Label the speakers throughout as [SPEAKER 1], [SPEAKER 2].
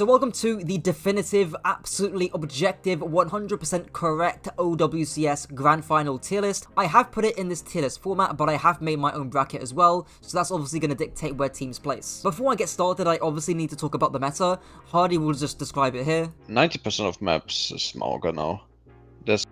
[SPEAKER 1] So welcome to the definitive, absolutely objective, 100% correct OWCS Grand Final tier list. I have put it in this tier list format, but I have made my own bracket as well, so that's obviously going to dictate where teams place. Before I get started, I obviously need to talk about the meta. Hardy will just describe it here.
[SPEAKER 2] 90% of maps is Mauga now.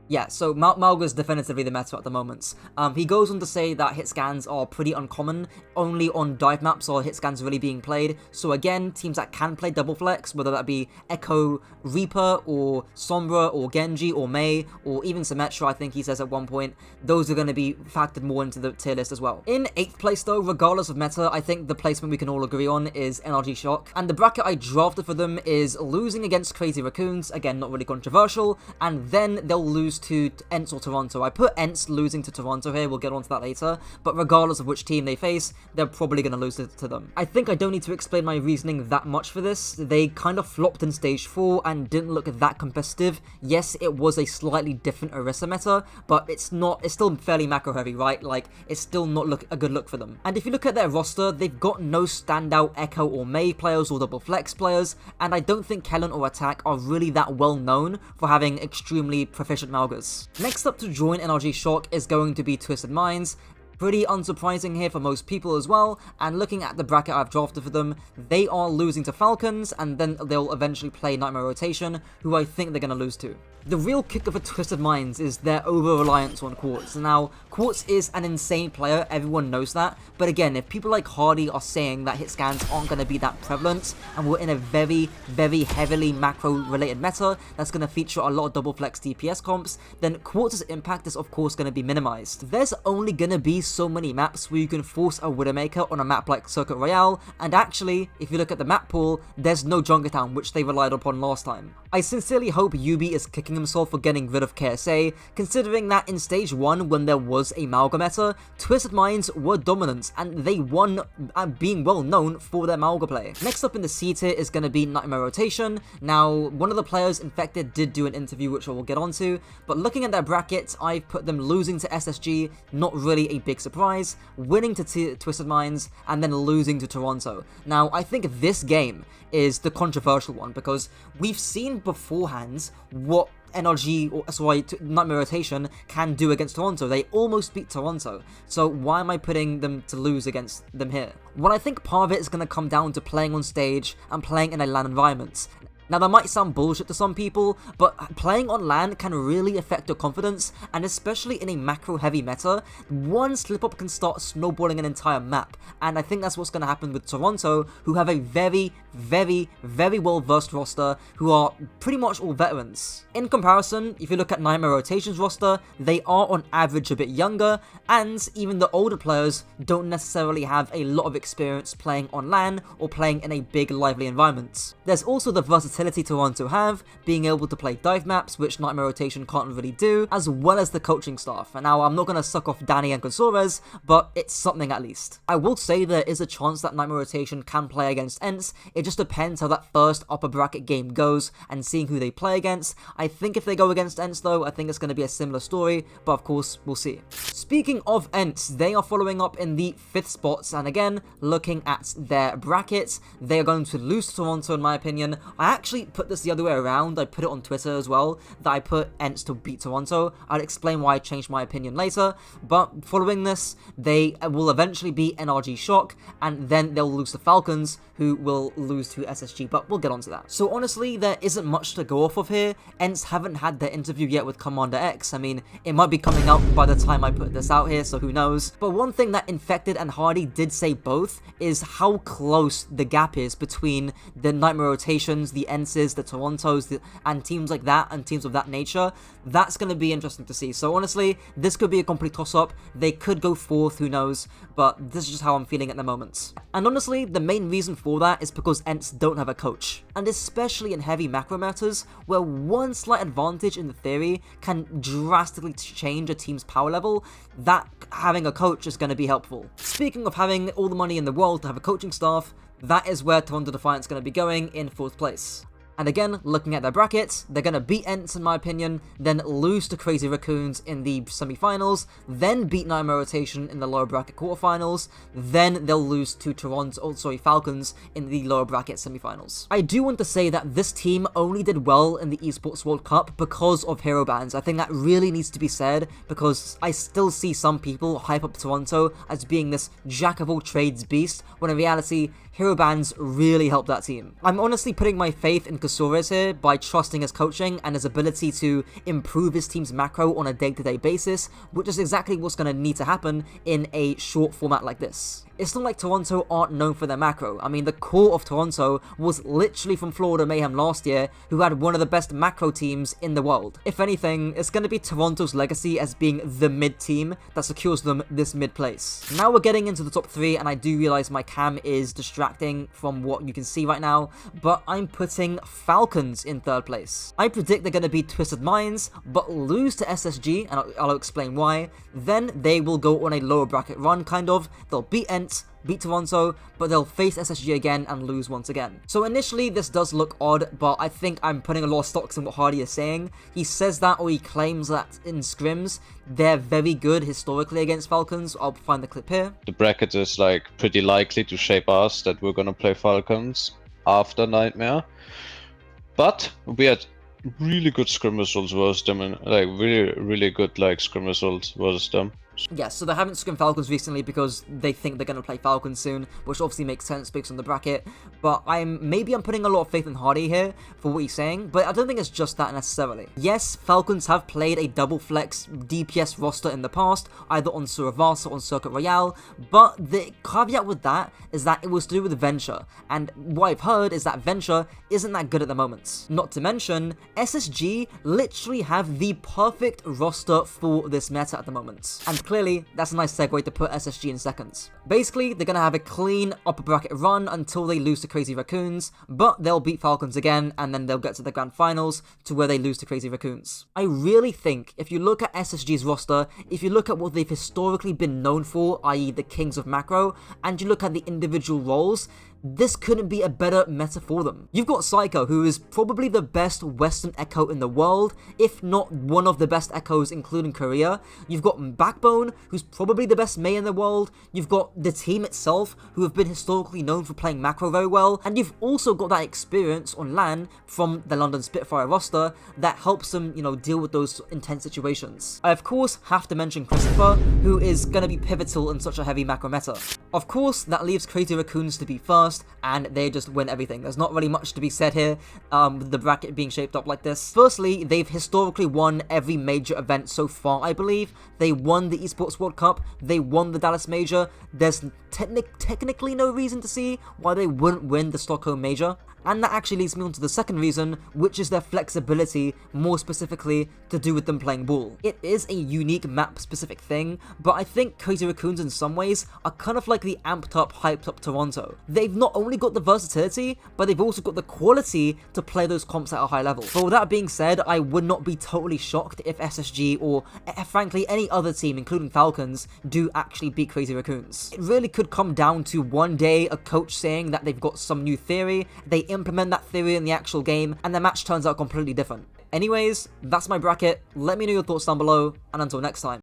[SPEAKER 1] Yeah, so Mauga is definitively the meta at the moment. He goes on to say that hit scans are pretty uncommon. Only on dive maps are hit scans really being played. So again, teams that can play double flex, whether that be Echo, Reaper, or Sombra, or Genji, or Mei, or even Symmetra, I think he says at one point, those are going to be factored more into the tier list as well. In 8th place though, regardless of meta, I think the placement we can all agree on is NRG Shock. And the bracket I drafted for them is losing against Crazy Raccoons, again not really controversial, and then they'll lose to ENCE or Toronto. I put ENCE losing to Toronto here, we'll get onto that later, but regardless of which team they face, they're probably going to lose to them. I think I don't need to explain my reasoning that much for this. They kind of flopped in stage 4 and didn't look that competitive. Yes, it was a slightly different Orisa meta, but it's still fairly macro heavy, right? Like, it's still not a good look for them. And if you look at their roster, they've got no standout Echo or Mei players or double flex players, and I don't think Kellen or Attack are really that well known for having extremely proficient Malgas. Next up to join NRG Shock is going to be Twisted Minds. Pretty unsurprising here for most people as well, and looking at the bracket I've drafted for them, they are losing to Falcons, and then they'll eventually play Nightmare Rotation, who I think they're going to lose to. The real kicker for Twisted Minds is their over-reliance on Quartz. Now, Quartz is an insane player, everyone knows that, but again, if people like Hardy are saying that hit scans aren't going to be that prevalent, and we're in a very, very heavily macro-related meta that's going to feature a lot of double flex DPS comps, then Quartz's impact is of course going to be minimized. There's only going to be so many maps where you can force a Widowmaker on a map like Circuit Royale, and actually, if you look at the map pool, there's no Junkertown, which they relied upon last time. I sincerely hope Yubi is kicking himself for getting rid of KSA, considering that in stage 1, when there was a Malga meta, Twisted Minds were dominant, and they won being well known for their Malga play. Next up in the C tier is going to be Nightmare Rotation. Now, one of the players infected did do an interview, which I will get onto, but looking at their brackets, I've put them losing to SSG, not really a big surprise, winning to Twisted Minds, and then losing to Toronto. Now, I think this game is the controversial one, because we've seen beforehand what Nightmare Rotation can do against Toronto. They almost beat Toronto, so why am I putting them to lose against them here? Well, I think part of it is going to come down to playing on stage and playing in a LAN environment. Now, that might sound bullshit to some people, but playing on LAN can really affect your confidence, and especially in a macro-heavy meta, one slip-up can start snowballing an entire map, and I think that's what's going to happen with Toronto, who have a very, very, very well-versed roster, who are pretty much all veterans. In comparison, if you look at Nightmare Rotation's roster, they are on average a bit younger, and even the older players don't necessarily have a lot of experience playing on LAN or playing in a big, lively environment. There's also the versatility Toronto have, being able to play dive maps, which Nightmare Rotation can't really do, as well as the coaching staff. And now, I'm not going to suck off Danny and Consores, but it's something at least. I will say there is a chance that Nightmare Rotation can play against ENCE. It just depends how that first upper bracket game goes and seeing who they play against. I think if they go against ENCE though, I think it's going to be a similar story, but of course, we'll see. Speaking of ENCE, they are following up in the 5th spots, and again, looking at their brackets, they are going to lose to Toronto in my opinion. I actually put this the other way around. I put it on Twitter as well, that I put ENCE to beat Toronto. I'll explain why I changed my opinion later, but following this, they will eventually beat NRG Shock, and then they'll lose to Falcons, who will lose to SSG, but we'll get onto that. So honestly, there isn't much to go off of here. ENCE haven't had their interview yet with Commander X. I mean, it might be coming out by the time I put this out here, so who knows. But one thing that Infected and Hardy did say both is how close the gap is between the Nightmare Rotations, the ENCEs, the Torontos, and teams like that, and teams of that nature. That's going to be interesting to see. So honestly, this could be a complete toss-up. They could go 4th, who knows, but this is just how I'm feeling at the moment. And honestly, the main reason for that is because ENCE don't have a coach, and especially in heavy macro matters, where one slight advantage in the theory can drastically change a team's power level, that having a coach is going to be helpful. Speaking of having all the money in the world to have a coaching staff, that is where Toronto Defiance is going to be going in 4th place. And again, looking at their brackets, they're going to beat Ents in my opinion, then lose to Crazy Raccoons in the semi-finals, then beat Nightmare Rotation in the lower bracket quarterfinals, then they'll lose to Falcons in the lower bracket semi-finals. I do want to say that this team only did well in the Esports World Cup because of hero bans. I think that really needs to be said, because I still see some people hype up Toronto as being this jack-of-all-trades beast, when in reality, hero bans really helped that team. I'm honestly putting my faith in Kajor here by trusting his coaching and his ability to improve his team's macro on a day-to-day basis, which is exactly what's going to need to happen in a short format like this. It's not like Toronto aren't known for their macro. I mean, the core of Toronto was literally from Florida Mayhem last year, who had one of the best macro teams in the world. If anything, it's going to be Toronto's legacy as being the mid team that secures them this mid place. Now we're getting into the top 3, and I do realize my cam is distracting from what you can see right now, but I'm putting Falcons in 3rd place. I predict they're going to beat Twisted Minds, but lose to SSG, and I'll explain why. Then they will go on a lower bracket run, kind of. They'll beat Ents, beat Toronto, but they'll face SSG again and lose once again. So initially this does look odd, but I think I'm putting a lot of stocks in what Hardy is saying. He says that, or he claims that in scrims, they're very good historically against Falcons. I'll find the clip here.
[SPEAKER 2] The bracket is like pretty likely to shape us that we're gonna play Falcons after Nightmare. But we had really good scrim results versus them, and like really good like scrim results versus them.
[SPEAKER 1] Yeah, so they haven't scrimmed Falcons recently because they think they're going to play Falcons soon, which obviously makes sense based on the bracket, but maybe I'm putting a lot of faith in Hardy here for what he's saying, but I don't think it's just that necessarily. Yes, Falcons have played a double flex DPS roster in the past, either on Suravasa or on Circuit Royale, but the caveat with that is that it was to do with Venture, and what I've heard is that Venture isn't that good at the moment. Not to mention, SSG literally have the perfect roster for this meta at the moment, and clearly, that's a nice segue to put SSG in seconds. Basically, they're going to have a clean upper bracket run until they lose to Crazy Raccoons, but they'll beat Falcons again, and then they'll get to the grand finals to where they lose to Crazy Raccoons. I really think, if you look at SSG's roster, if you look at what they've historically been known for, i.e. the Kings of Macro, and you look at the individual roles, this couldn't be a better meta for them. You've got Psycho, who is probably the best Western Echo in the world, if not one of the best Echoes including Korea. You've got Backbone, who's probably the best Mei in the world. You've got the team itself, who have been historically known for playing macro very well. And you've also got that experience on LAN from the London Spitfire roster that helps them, deal with those intense situations. I of course have to mention Christopher, who is going to be pivotal in such a heavy macro meta. Of course, that leaves Crazy Raccoons to be first, and they just win everything. There's not really much to be said here, with the bracket being shaped up like this. Firstly, they've historically won every major event so far, I believe. They won the Esports World Cup, they won the Dallas Major. There's technically no reason to see why they wouldn't win the Stockholm Major. And that actually leads me on to the second reason, which is their flexibility, more specifically to do with them playing ball. It is a unique map-specific thing, but I think Crazy Raccoons in some ways are kind of like the amped-up, hyped-up Toronto. They've not only got the versatility, but they've also got the quality to play those comps at a high level. But with that being said, I would not be totally shocked if SSG or, frankly, any other team, including Falcons, do actually beat Crazy Raccoons. It really could come down to one day a coach saying that they've got some new theory, they implement that theory in the actual game, and the match turns out completely different. Anyways, that's my bracket. Let me know your thoughts down below, and until next time.